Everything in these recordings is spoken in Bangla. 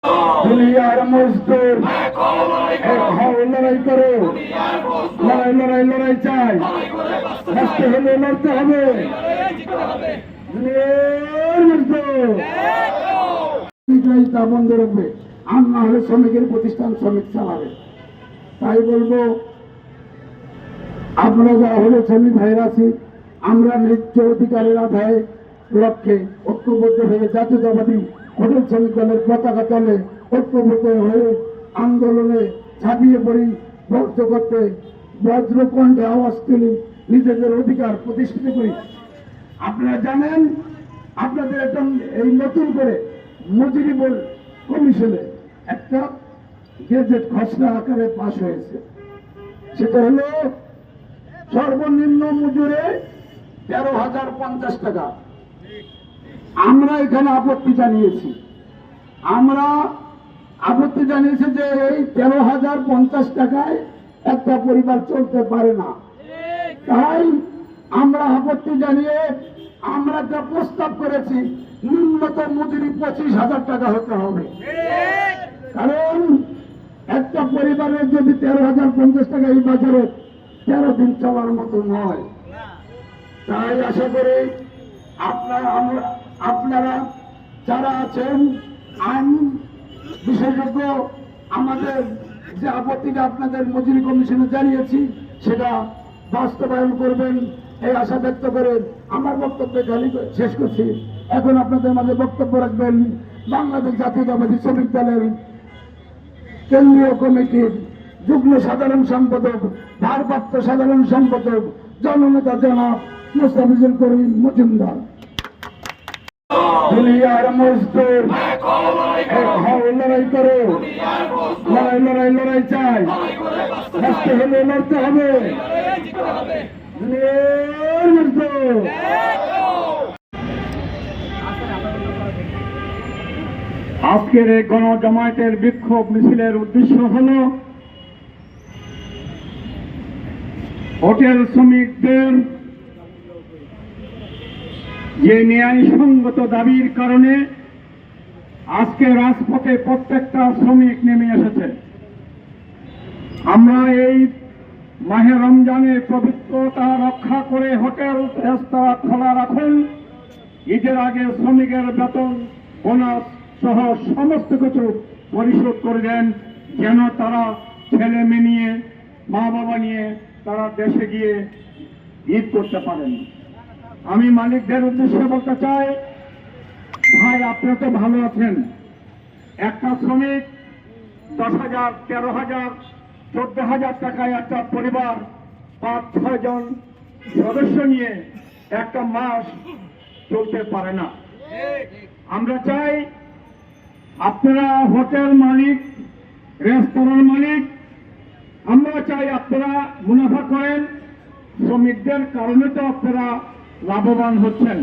দুনিয়ার মজদুর লড়াই করো, লড়াই লড়াই লড়াই চাই, বাঁচতে হলে লড়তে হবে। দুনিয়ার মজদুর তা বন্ধ রাখবে, আর না হলে শ্রমিকের প্রতিষ্ঠান শ্রমিক চালাবে। তাই বলবো, আপনারা যা হলে শ্রমিক ভাইরা আছি, আমরা ন্যায্য অধিকারের আদায়ে লক্ষ্যে ঐক্যবদ্ধ হয়ে জাতীয়তাবাদী হোটেল শ্রমিক দলের পতাকা তলে ঐক্যবদ্ধ হয়ে আন্দোলনে ঝাঁপিয়ে পড়ি, বদ্ধ করতে বজ্রকণ্ঠে আওয়াজ তুলি, নিজেদের অধিকার প্রতিষ্ঠিত করি। আপনারা জানেন, আপনাদের একদম এই নতুন করে মজুরি বোর্ড কমিশনে একটা গেজেট খসড়া আকারে পাশ হয়েছে। সেটা হলো সর্বনিম্ন মজুরে 13,050 টাকা। আমরা এখানে আপত্তি জানিয়েছি, যে এই 13,050 টাকায় একটা পরিবার চলতে পারে না। তাই আমরা আপত্তি জানিয়ে আমরা একটা প্রস্তাব করেছি, ন্যূনতম মজুরি 25,000 টাকা হতে হবে। কারণ একটা পরিবারের যদি 13,050 টাকা এই বাজারে 13 দিন চলার মতো নয়। তাই আশা করি আপনারা যারা আছেন আইন বিশেষজ্ঞ, আমাদের যে আপত্তিটা আপনাদের মজুরি কমিশনে জানিয়েছি সেটা বাস্তবায়ন করবেন, এই আশা ব্যক্ত করে আমার বক্তব্য শেষ করছি। এখন আপনাদের মাঝে বক্তব্য রাখবেন বাংলাদেশ জাতীয়তাবাদী শ্রমিক দলের কেন্দ্রীয় কমিটির যুগ্ম সাধারণ সম্পাদক, ভারপ্রাপ্ত সাধারণ সম্পাদক, জননেতা জনাব মুস্তাফিজুল করিম মজুমদার। দুনিয়ার মজদুর লড়াই করো, লড়াই লড়াই লড়াই চাই, বাঁচতে হলে লড়তে হবে। দুনিয়ার মজদুর আজকের এই গণজামায়াতের বিক্ষোভ মিছিলের উদ্দেশ্য হল হোটেল শ্রমিকদের যে ন্যায়সঙ্গত দাবির কারণে আজকে রাজপথে প্রত্যেকটা শ্রমিক নেমে এসেছে। আমরা এই মাহে রমজানের পবিত্রতা রক্ষা করে হোটেল রেস্তোরাঁ খোলা রাখুন, ঈদের আগে শ্রমিকের বেতন বোনাস সহ সমস্ত কিছু পরিশোধ করে দেন, যেন তারা ছেলে মেয়ে নিয়ে, মা বাবা নিয়ে তারা দেশে গিয়ে ঈদ করতে পারেন। আমি মালিকদের উদ্দেশ্যে বলতে চাই, ভাই আপনারা তো ভালো আছেন, একটা শ্রমিক 10,000, 13,000, 14,000 টাকায় একটা পরিবার 5-6 জন সদস্য নিয়ে একটা মাস চলতে পারে না। আমরা চাই আপনারা হোটেল মালিক, রেস্তোরাঁর মালিক, আমরা চাই আপনারা মুনাফা করেন, শ্রমিকদের কারণে তো আপনারা লাভবান হচ্ছেন।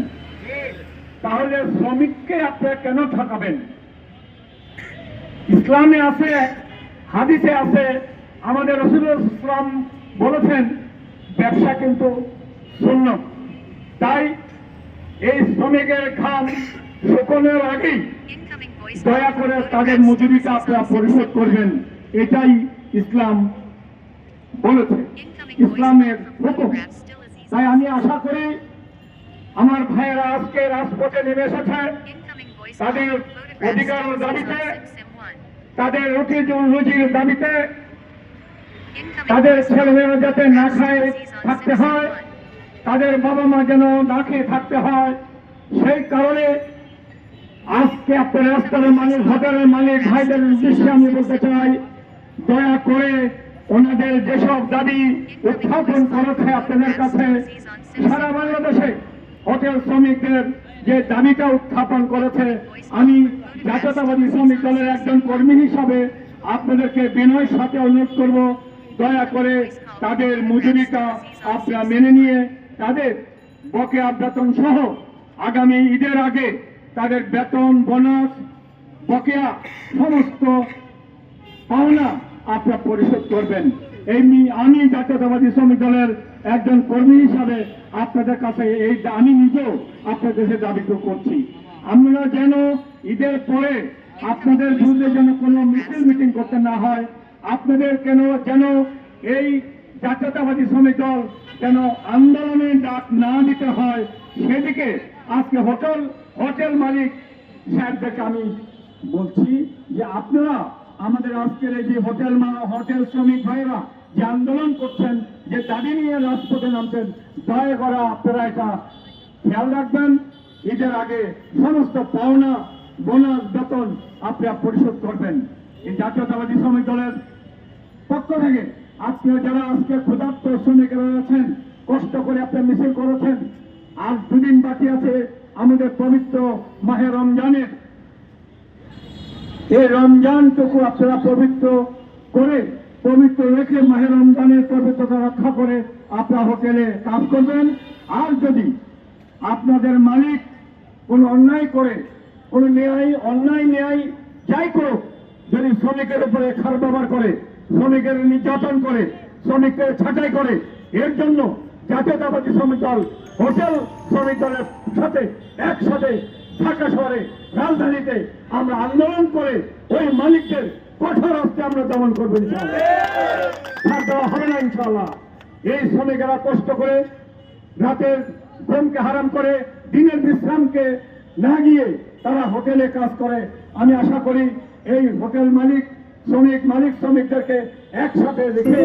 তাহলে শ্রমিককে আপনারা কেন ঠকাবেন? ইসলামে আছে, হাদিসে আছে, আমাদের রাসূলুল্লাহ সাল্লাল্লাহু আলাইহি ওয়াসাল্লাম বলেছেন ব্যবসা কিন্তু সুন্নাত। তাই এই শ্রমিকের ঘাম শুকানোর আগেই দয়া করে তাদের মজুরিটা আপনারা পরিশোধ করবেন, এটাই ইসলাম বলেছে, ইসলামের হুকুম। তাই আমি আশা করি আমার ভাইয়েরা আজকে রাজপথে নেমে এসেছে তাদের অধিকার দাবিতে, তাদের রুজির দাবিতে, তাদের ছেলেমেয়েরা যাতে না খায় থাকতে হয়, তাদের বাবা মা যেন না খেয়ে থাকতে হয়। সেই কারণে আজকে আপনার রেস্তোরাঁর মালিক, হোটেলের মালিক ভাইদের উদ্দেশ্যে আমি বলতে চাই, দয়া করে ওনাদের যেসব দাবি উত্থাপন করেছে আপনাদের কাছে, সারা বাংলাদেশে হোটেল শ্রমিকদের যে দাবিটা উত্থাপন করেছে, আমি জাতীয়তাবাদী শ্রমিক দলের একজন কর্মী হিসাবে আপনাদেরকে বিনয়ের সাথে অনুরোধ করব, দয়া করে তাদের মজুরিটা আপনারা মেনে নিয়ে তাদের বকেয়া বেতন সহ আগামী ঈদের আগে তাদের বেতন, বোনাস, বকেয়া সমস্ত পাওনা আপনারা পরিশোধ করবেন। আমি জাতীয়তাবাদী শ্রমিক দলের একজন কর্মী হিসাবে আপনাদের কাছে আমি নিজেও আপনাদের কাছে দাবি করছি, আমরা যেন ঈদের পরে আপনাদের বিরুদ্ধে যেন কোনো মিছিল মিটিং করতে না হয়, আপনাদের যেন এই জাতীয়তাবাদী শ্রমিক দল যেন আন্দোলনের ডাক না দিতে হয়, সেদিকে আজকে হোটেল মালিক সাহেবদেরকে আমি বলছি যে আপনারা আমাদের আজকের এই যে হোটেল শ্রমিক ভাইয়েরা যে আন্দোলন করছেন, যে দাবি নিয়ে রাজপথে নামছেন, দয়া করে আপনারা এটা খেয়াল রাখবেন। ঈদের আগে সমস্ত পাওনা বোনাস বেতন আপনারা পরিশোধ করবেন। এই জাতীয়তাবাদী শ্রমিক দলের পক্ষ থেকে আপনারা যারা আজকে ক্ষুধার্ত শ্রমিকেরা আছেন, কষ্ট করে আপনারা মিছিল করেছেন, আর দুদিন বাকি আছে আমাদের পবিত্র মাহে রমজানের। এই রমজানটুকু আপনারা পবিত্র রেখে মাহে রমজানের পবিত্রতা রক্ষা করে আপনারা হোটেলে কাজ করবেন। আর যদি আপনাদের মালিক কোনো অন্যায় করে, কোনো অন্যায় ন্যায় যাই করুক, যদি শ্রমিকের উপরে খারাপ ব্যবহার করে, শ্রমিকের নির্যাতন করে, শ্রমিককে ছাঁটাই করে, এর জন্য জাতীয়তাবাদী শ্রমিক দল হোটেল শ্রমিক দলের সাথে একসাথে ঢাকা শহরে রাজধানীতে আমরা আন্দোলন করে ওই মালিকদের কঠোর হস্তে আমরা দমন করবো ইনশাআল্লাহ। ছাড় দেওয়া হবে না ইনশাআল্লাহ। এই শ্রমিকেরা কষ্ট করে রাতের ঘুমকে হারাম করে, দিনের বিশ্রামকে না গিয়ে তারা হোটেলে কাজ করে। আমি আশা করি এই হোটেল শ্রমিকদেরকে একসাথে রেখে